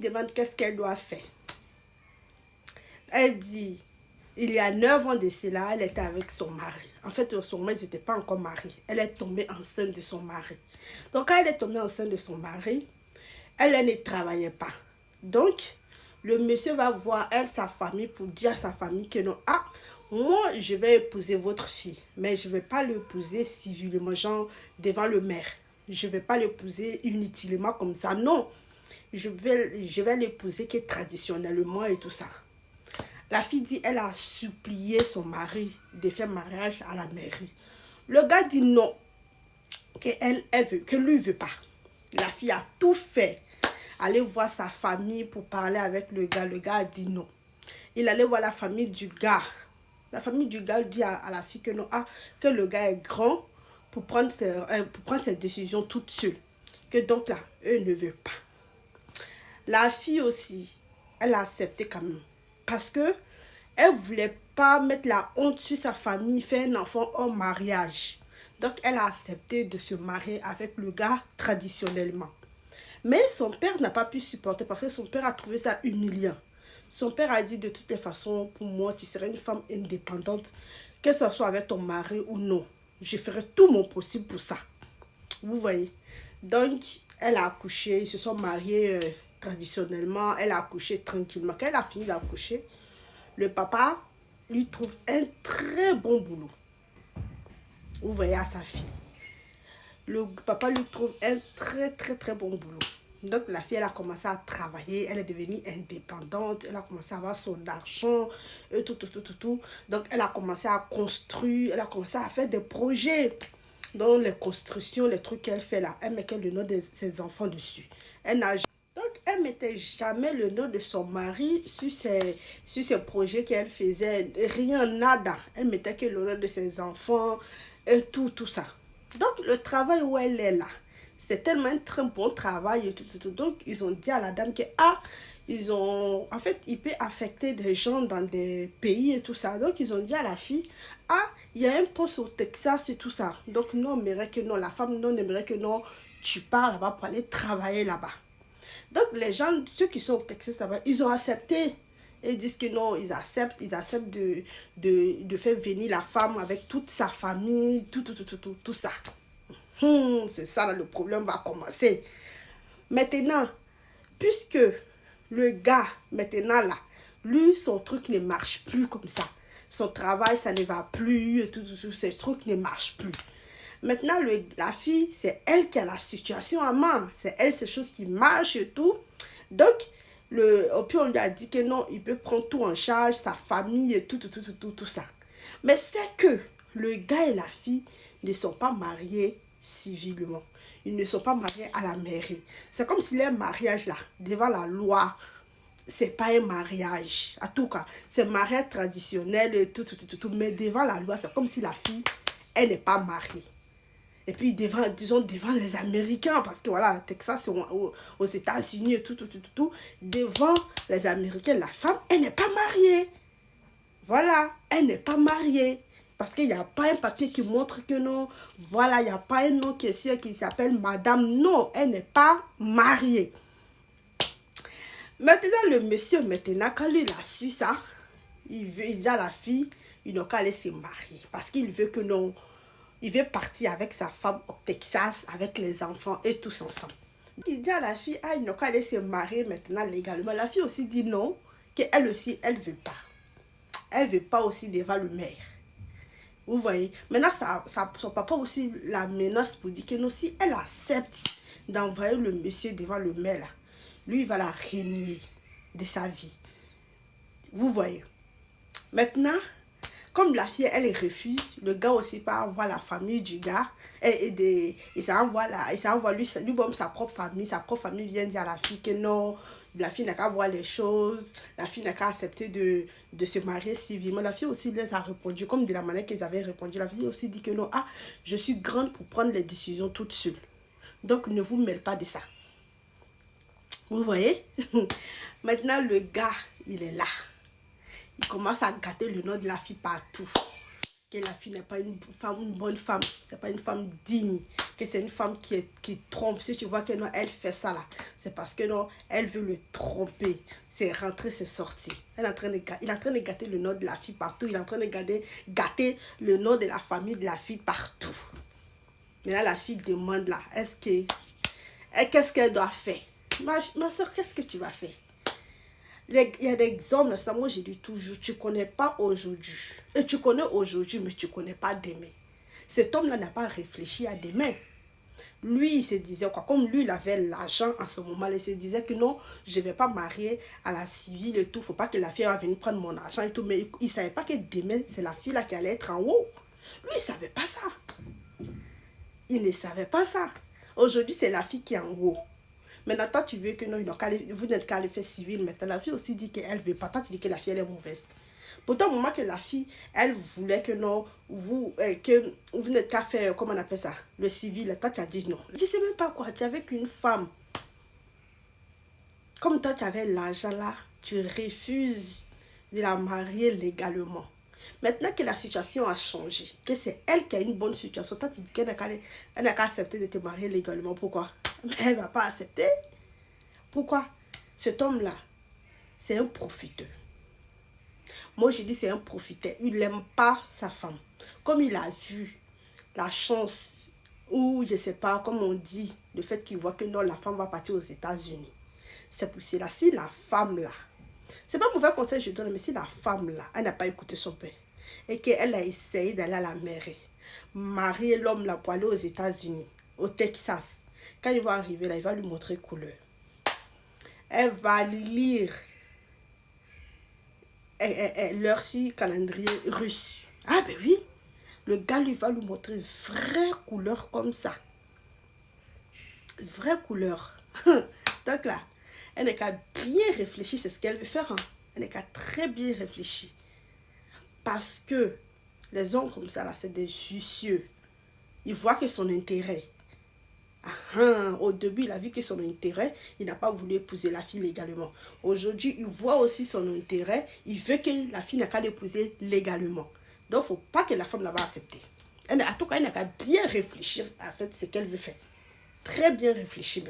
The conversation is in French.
demande qu'est-ce qu'elle doit faire. Elle dit, il y a 9 ans de cela, elle était avec son mari. En fait, son mari n'était pas encore marié. Elle est tombée enceinte de son mari. Donc, quand elle est tombée enceinte de son mari, elle ne travaillait pas. Donc, le monsieur va voir elle, sa famille, pour dire à sa famille que non, ah, moi, je vais épouser votre fille, mais je ne vais pas l'épouser civilement, genre devant le maire. Je ne vais pas l'épouser inutilement comme ça. Non, je vais l'épouser que traditionnellement et tout ça. La fille dit, elle a supplié son mari de faire mariage à la mairie. Le gars dit non, elle veut, que lui ne veut pas. La fille a tout fait. Aller voir sa famille pour parler avec le gars. Le gars a dit non. Il allait voir la famille du gars. La famille du gars dit à la fille que non, ah, que le gars est grand pour prendre ses décisions toute seule. Que donc là, eux ne veulent pas. La fille aussi, elle a accepté quand même. Parce que elle ne voulait pas mettre la honte sur sa famille, faire un enfant hors mariage. Donc elle a accepté de se marier avec le gars traditionnellement. Mais son père n'a pas pu supporter parce que son père a trouvé ça humiliant. Son père a dit de toutes les façons, pour moi, tu serais une femme indépendante, que ce soit avec ton mari ou non. Je ferai tout mon possible pour ça. Vous voyez. Donc, elle a accouché, ils se sont mariés traditionnellement, elle a accouché tranquillement. Quand elle a fini d'accoucher, le papa lui trouve un très bon boulot. Vous voyez, à sa fille. Le papa lui trouve un très bon boulot. Donc la fille, elle a commencé à travailler, elle est devenue indépendante, elle a commencé à avoir son argent, et tout. Donc elle a commencé à construire, elle a commencé à faire des projets. Donc les constructions, les trucs qu'elle fait là, elle mettait le nom de ses enfants dessus. Donc elle mettait jamais le nom de son mari sur ses projets qu'elle faisait, rien, nada. Elle mettait que le nom de ses enfants et tout ça. Donc le travail où elle est là, c'est tellement un très bon travail et tout. Donc, ils ont dit à la dame que, ah, en fait, il peut affecter des gens dans des pays et tout ça. Donc, ils ont dit à la fille, ah, il y a un poste au Texas et tout ça. Donc, non, aimerait que non, la femme, non, aimerait que non, tu pars là-bas pour aller travailler là-bas. Donc, les gens, ceux qui sont au Texas là-bas, ils ont accepté. Et ils disent que non, ils acceptent de faire venir la femme avec toute sa famille, tout ça. C'est ça, là, le problème va commencer. Maintenant, puisque le gars, maintenant là, lui, son truc ne marche plus comme ça. Son travail, ça ne va plus, tout, ces trucs ne marchent plus. Maintenant, la fille, c'est elle qui a la situation en main. C'est elle, ces choses qui marchent et tout. Donc, puis on lui a dit que non, il peut prendre tout en charge, sa famille et tout ça. Mais c'est que le gars et la fille ne sont pas mariés civilement. Ils ne sont pas mariés à la mairie. C'est comme si leur mariage là, devant la loi, c'est pas un mariage. En tout cas, c'est un mariage traditionnel et tout. Mais devant la loi, c'est comme si la fille, elle n'est pas mariée. Et puis, disons, devant les Américains, parce que voilà, Texas, aux États-Unis et tout. Devant les Américains, la femme, elle n'est pas mariée. Voilà, elle n'est pas mariée. Parce qu'il n'y a pas un papier qui montre que non. Voilà, il n'y a pas un nom qui est sûr qui s'appelle madame. Non, elle n'est pas mariée. Maintenant, le monsieur, quand lui il a su ça, il dit à la fille, il n'a qu'à aller se marier. Parce qu'il veut que non, il veut partir avec sa femme au Texas, avec les enfants et tous ensemble. Il dit à la fille, ah, il n'a qu'à aller se marier maintenant légalement. La fille aussi dit non, qu'elle aussi, elle ne veut pas. Elle ne veut pas aussi devant le maire. Vous voyez. Maintenant, son papa aussi la menace pour dire que non, si elle accepte d'envoyer le monsieur devant le maire, là, lui, il va la renier de sa vie. Vous voyez. Maintenant, comme la fille, elle refuse, le gars aussi part voir la famille du gars. Et ça envoie lui-même sa propre famille vient dire à la fille que non, la fille n'a qu'à voir les choses, la fille n'a qu'à accepter de se marier civilement. La fille aussi les a répondu, comme de la manière qu'ils avaient répondu. La fille aussi dit que non, ah, je suis grande pour prendre les décisions toute seule. Donc, ne vous mêlez pas de ça. Vous voyez? Maintenant, le gars, il est là. Il commence à gâter le nom de la fille partout. que la fille n'est pas une bonne femme, c'est pas une femme digne, que c'est une femme qui trompe. Si tu vois que non, elle fait ça là, c'est parce que non, elle veut le tromper. C'est rentrer, c'est sortir. Il est en train de gâter le nom de la fille partout. Il est en train de gâter le nom de la famille de la fille partout. Mais là, la fille demande là, qu'est-ce qu'elle doit faire? Ma soeur, qu'est-ce que tu vas faire? Il y a des hommes, ça, moi je dis toujours, tu ne connais pas aujourd'hui. Et tu connais aujourd'hui, mais tu ne connais pas demain. Cet homme-là n'a pas réfléchi à demain. Lui, il se disait quoi? Comme lui, il avait l'argent en ce moment, il se disait que non, je ne vais pas marier à la civile et tout. Il ne faut pas que la fille va venir prendre mon argent et tout. Mais il ne savait pas que demain, c'est la fille là qui allait être en haut. Lui, il ne savait pas ça. Il ne savait pas ça. Aujourd'hui, c'est la fille qui est en haut. Maintenant, toi, tu veux que non, vous n'êtes qu'à le faire civil. Maintenant, la fille aussi dit qu'elle ne veut pas. Toi, tu dis que la fille, elle est mauvaise. Pourtant, au moment que la fille, elle voulait que non, vous n'êtes qu'à faire, comment on appelle ça, le civil. Toi, tu as dit non. Je ne sais même pas quoi. Tu avais qu'une femme. Comme toi, tu avais l'argent là, tu refuses de la marier légalement. Maintenant que la situation a changé, que c'est elle qui a une bonne situation, toi tu dis qu'elle n'a qu'à accepter de te marier légalement. Pourquoi? Mais elle ne va pas accepter. Pourquoi? Cet homme-là, c'est un profiteur. Moi je dis c'est un profiteur. Il n'aime pas sa femme. Comme il a vu la chance, ou je ne sais pas, comme on dit, le fait qu'il voit que non, la femme va partir aux États-Unis. C'est pour cela, si la femme là, c'est pas un mauvais conseil je donne, mais si la femme là, elle n'a pas écouté son père et qu'elle a essayé d'aller à la mairie, marier l'homme là pour aller aux États-Unis, au Texas, quand il va arriver là, il va lui montrer couleur. Elle va lire leur calendrier russe. Ah ben oui, le gars lui va lui montrer vraie couleur comme ça. Vraie couleur. Donc là, elle n'est qu'à bien réfléchir, c'est ce qu'elle veut faire. Hein. Elle n'est qu'à très bien réfléchir. Parce que les hommes comme ça, là, c'est des vicieux. Ils voient que son intérêt. Au début, il a vu que son intérêt, il n'a pas voulu épouser la fille légalement. Aujourd'hui, il voit aussi son intérêt. Il veut que la fille n'a qu'à l'épouser légalement. Donc, il ne faut pas que la femme la va accepter. En tout cas, elle n'a qu'à bien réfléchir à fait ce qu'elle veut faire. Très bien réfléchir.